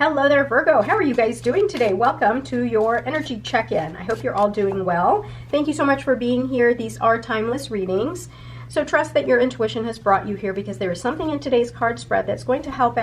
Hello there, Virgo. How are you guys doing today? Welcome to your energy check-in. I hope you're all doing well. Thank you so much for being here. These are timeless readings. So trust that your intuition has brought you here because there is something in today's card spread that's going to help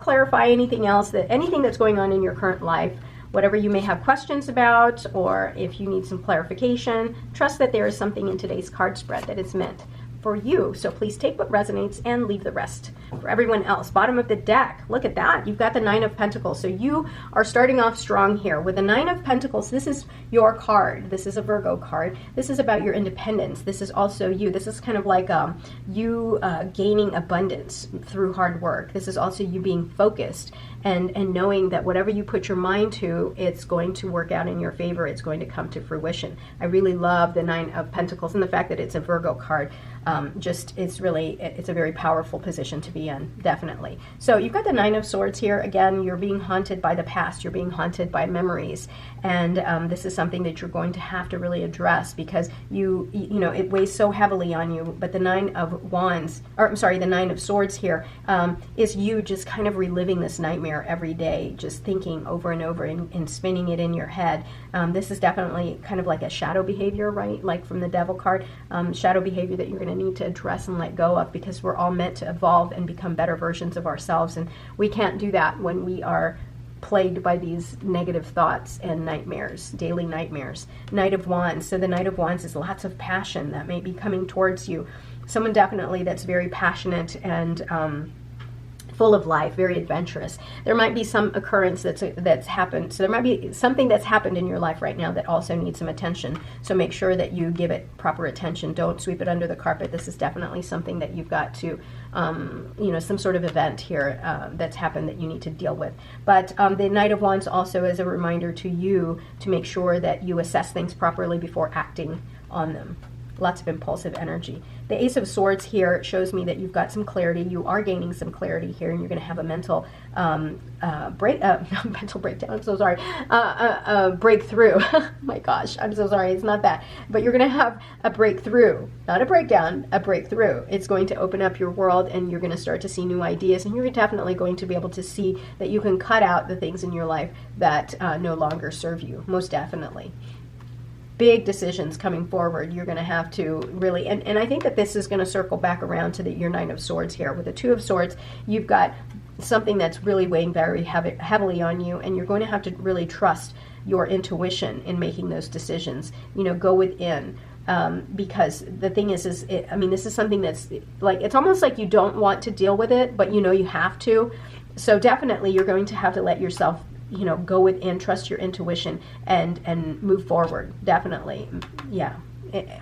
clarify anything else, anything that's going on in your current life. Whatever you may have questions about, or if you need some clarification, trust that there is something in today's card spread that is meant for you. So please take what resonates and leave the rest for everyone else. Bottom of the deck, look at that. You've got the Nine of Pentacles. So you are starting off strong here. With the Nine of Pentacles, this is your card. This is a Virgo card. This is about your independence. This is also you. This is kind of like you gaining abundance through hard work. This is also you being focused and knowing that whatever you put your mind to, it's going to work out in your favor. It's going to come to fruition. I really love the Nine of Pentacles and the fact that it's a Virgo card. It's a very powerful position to be in, definitely. So you've got the Nine of Swords here. Again, you're being haunted by the past. You're being haunted by memories. And this is something that you're going to have to really address because it weighs so heavily on you. But the Nine of Swords here is you just kind of reliving this nightmare every day, just thinking over and over and spinning it in your head. This is definitely kind of like a shadow behavior, right? Like from the Devil card, shadow behavior that you're going to need to address and let go of because we're all meant to evolve and become better versions of ourselves. And we can't do that when we are plagued by these negative thoughts and nightmares, daily nightmares. Knight of Wands. So the Knight of Wands is lots of passion that may be coming towards you. Someone definitely that's very passionate and full of life, very adventurous. There might be some occurrence that's happened. So there might be something that's happened in your life right now that also needs some attention. So make sure that you give it proper attention. Don't sweep it under the carpet. This is definitely something that you've got to, some sort of event here that's happened that you need to deal with. But the Knight of Wands also is a reminder to you to make sure that you assess things properly before acting on them. Lots of impulsive energy. The Ace of Swords here shows me that you've got some clarity. You are gaining some clarity here, and you're going to have a mental mental breakdown. I'm so sorry. Breakthrough. My gosh, I'm so sorry. It's not that. But you're going to have a breakthrough, not a breakdown, a breakthrough. It's going to open up your world, and you're going to start to see new ideas, and you're definitely going to be able to see that you can cut out the things in your life that no longer serve you. Most definitely. Big decisions coming forward. You're going to have to really, and I think that this is going to circle back around to your Nine of Swords here. With the Two of Swords, you've got something that's really weighing very heavily on you, and you're going to have to really trust your intuition in making those decisions. Go within. Because the thing is this is something that's like, it's almost like you don't want to deal with it, but you have to. So definitely you're going to have to let yourself go within, trust your intuition, and move forward. Definitely. Yeah.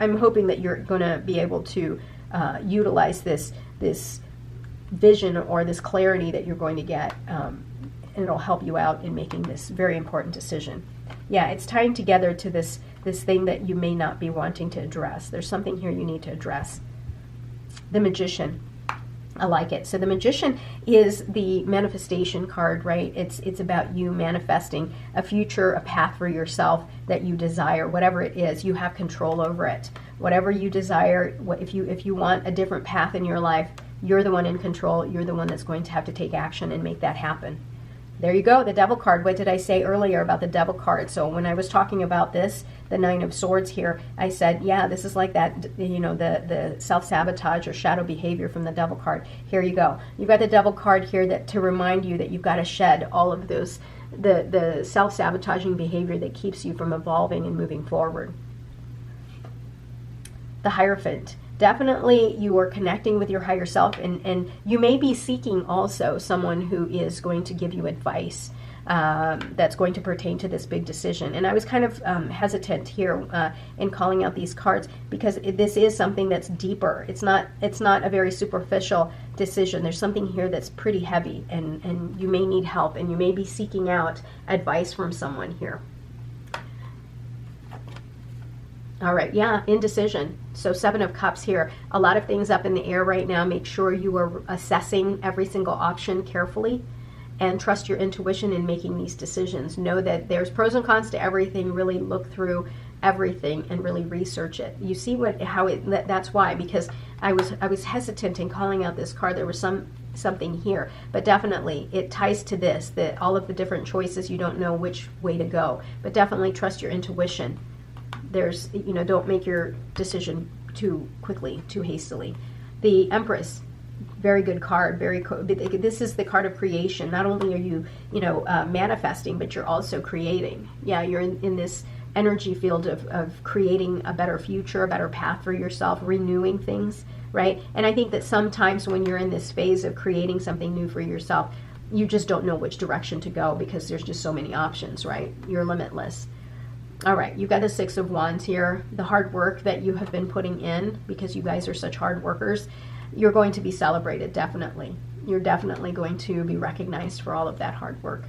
I'm hoping that you're going to be able to utilize this vision or this clarity that you're going to get, and it'll help you out in making this very important decision. Yeah, it's tying together to this thing that you may not be wanting to address. There's something here you need to address. The Magician. I like it. So the Magician is the manifestation card, right? It's about you manifesting a future, a path for yourself that you desire. Whatever it is, you have control over it. Whatever you desire, if you want a different path in your life, you're the one in control. You're the one that's going to have to take action and make that happen. There you go, the Devil card. What did I say earlier about the Devil card? So when I was talking about this, the Nine of Swords here, I said, yeah, this is like that, the self-sabotage or shadow behavior from the Devil card. Here you go. You've got the Devil card here to remind you that you've got to shed all of those, the self-sabotaging behavior that keeps you from evolving and moving forward. The Hierophant. Definitely you are connecting with your higher self, and you may be seeking also someone who is going to give you advice that's going to pertain to this big decision. And I was kind of hesitant here in calling out these cards because this is something that's deeper. It's not a very superficial decision. There's something here that's pretty heavy, and you may need help, and you may be seeking out advice from someone here. All right, yeah, indecision. So Seven of Cups here. A lot of things up in the air right now. Make sure you are assessing every single option carefully and trust your intuition in making these decisions. Know that there's pros and cons to everything. Really look through everything and really research it. You see that's why, because I was hesitant in calling out this card. There was some something here, but definitely it ties to this, that all of the different choices, you don't know which way to go, but definitely trust your intuition. There's, don't make your decision too quickly, too hastily. The Empress, very good card. This is the card of creation. Not only are you, manifesting, but you're also creating. Yeah, you're in this energy field of creating a better future, a better path for yourself, renewing things, right? And I think that sometimes when you're in this phase of creating something new for yourself, you just don't know which direction to go because there's just so many options, right? You're limitless. All right, you've got the Six of Wands here. The hard work that you have been putting in, because you guys are such hard workers, you're going to be celebrated, definitely. You're definitely going to be recognized for all of that hard work.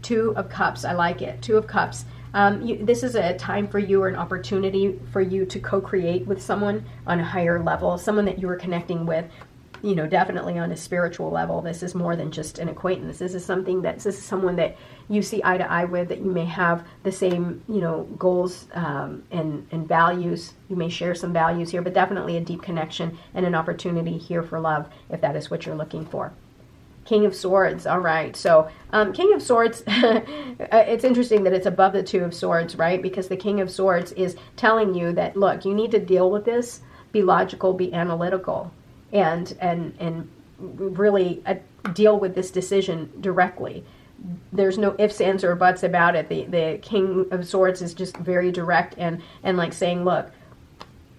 Two of Cups, I like it. Two of Cups. This is a time for you, or an opportunity for you to co-create with someone on a higher level, someone that you are connecting with, definitely on a spiritual level. This is more than just an acquaintance. This is someone that you see eye to eye with, that you may have the same, goals and values. You may share some values here, but definitely a deep connection and an opportunity here for love, if that is what you're looking for. King of Swords. All right. So King of Swords, it's interesting that it's above the Two of Swords, right? Because the King of Swords is telling you that, look, you need to deal with this, be logical, be analytical, and really deal with this decision directly. There's no ifs, ands, or buts about it. The King of Swords is just very direct and like saying, look,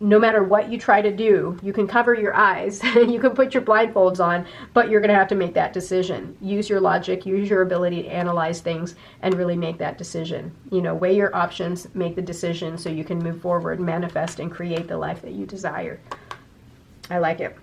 no matter what you try to do, you can cover your eyes, you can put your blindfolds on, but you're going to have to make that decision. Use your logic, use your ability to analyze things, and really make that decision. Weigh your options, make the decision so you can move forward, manifest, and create the life that you desire. I like it.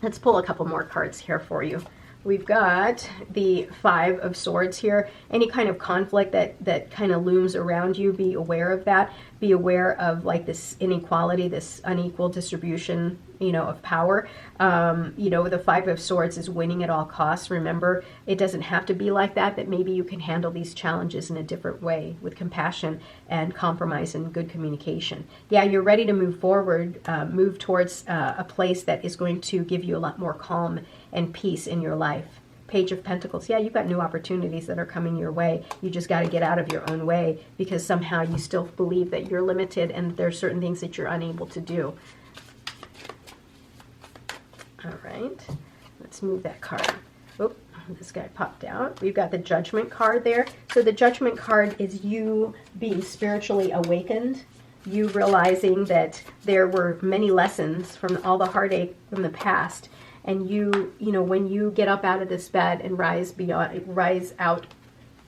Let's pull a couple more cards here for you. We've got the Five of Swords here. Any kind of conflict that kind of looms around you, be aware of that. Be aware of like this inequality, this unequal distribution, of power. The Five of Swords is winning at all costs. Remember, it doesn't have to be like that, that maybe you can handle these challenges in a different way with compassion and compromise and good communication. Yeah, you're ready to move forward, move towards a place that is going to give you a lot more calm and peace in your life. Page of Pentacles. Yeah, you've got new opportunities that are coming your way. You just got to get out of your own way because somehow you still believe that you're limited and there's certain things that you're unable to do. All right, let's move that card. Oh, this guy popped out. We've got the Judgment card there. So the Judgment card is you being spiritually awakened, you realizing that there were many lessons from all the heartache from the past. And when you get up out of this bed and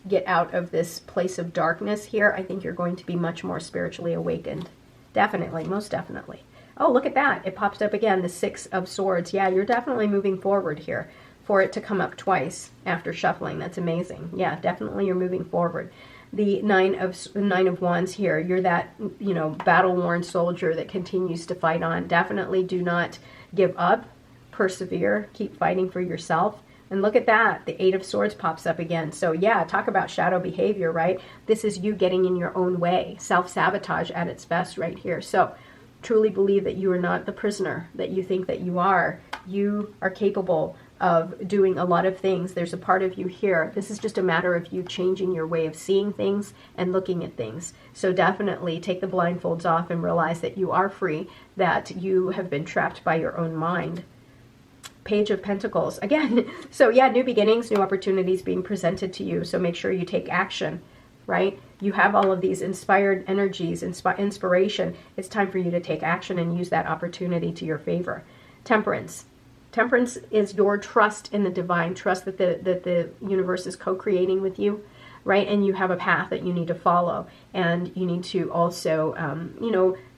get out of this place of darkness here, I think you're going to be much more spiritually awakened. Definitely, most definitely. Oh, look at that. It pops up again, the Six of Swords. Yeah, you're definitely moving forward here. For it to come up twice after shuffling, that's amazing. Yeah, definitely you're moving forward. The Nine of Wands here, you're that, battle-worn soldier that continues to fight on. Definitely do not give up. Persevere, keep fighting for yourself. And look at that, the Eight of Swords pops up again. So yeah, talk about shadow behavior, right? This is you getting in your own way, self-sabotage at its best right here. So truly believe that you are not the prisoner that you think that you are. You are capable of doing a lot of things. There's a part of you here. This is just a matter of you changing your way of seeing things and looking at things. So definitely take the blindfolds off and realize that you are free, that you have been trapped by your own mind. Page of Pentacles again. So yeah, new beginnings, new opportunities being presented to you. So make sure you take action, right? You have all of these inspired energies, inspiration. It's time for you to take action and use that opportunity to your favor. Temperance. Temperance is your trust in the divine, trust that the universe is co-creating with you, right? And you have a path that you need to follow. And you need to also,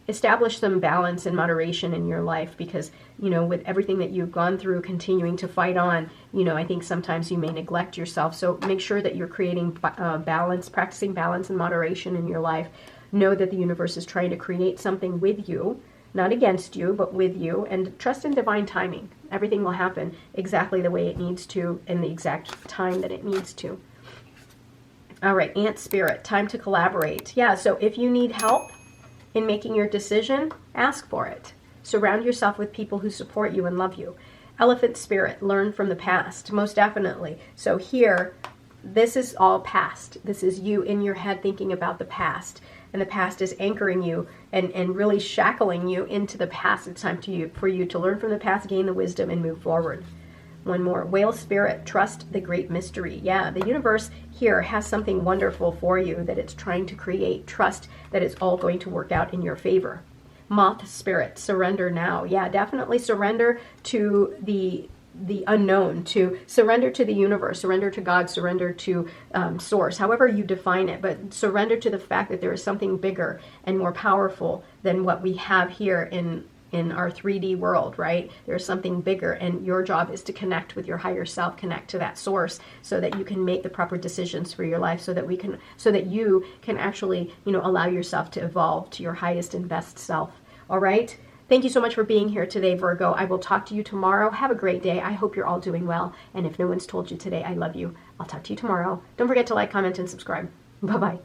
establish some balance and moderation in your life because, with everything that you've gone through, continuing to fight on, I think sometimes you may neglect yourself. So make sure that you're creating balance, practicing balance and moderation in your life. Know that the universe is trying to create something with you, not against you, but with you, and trust in divine timing. Everything will happen exactly the way it needs to in the exact time that it needs to. All right, Ant Spirit, time to collaborate. Yeah, so if you need help in making your decision, ask for it. Surround yourself with people who support you and love you. Elephant spirit, learn from the past, most definitely. So here, this is all past. This is you in your head thinking about the past. And the past is anchoring you and really shackling you into the past. It's time for you to learn from the past, gain the wisdom, and move forward. One more. Whale spirit, trust the great mystery. Yeah, the universe here has something wonderful for you that it's trying to create. Trust that it's all going to work out in your favor. Moth spirit, surrender now. Yeah, definitely surrender to the unknown, to surrender to the universe, surrender to God, surrender to source, however you define it, but surrender to the fact that there is something bigger and more powerful than what we have here in our 3D world, right? There's something bigger, and your job is to connect with your higher self, connect to that source, so that you can make the proper decisions for your life, so that you can actually, allow yourself to evolve to your highest and best self. All right? Thank you so much for being here today, Virgo. I will talk to you tomorrow. Have a great day. I hope you're all doing well. And if no one's told you today, I love you. I'll talk to you tomorrow. Don't forget to like, comment, and subscribe. Bye-bye.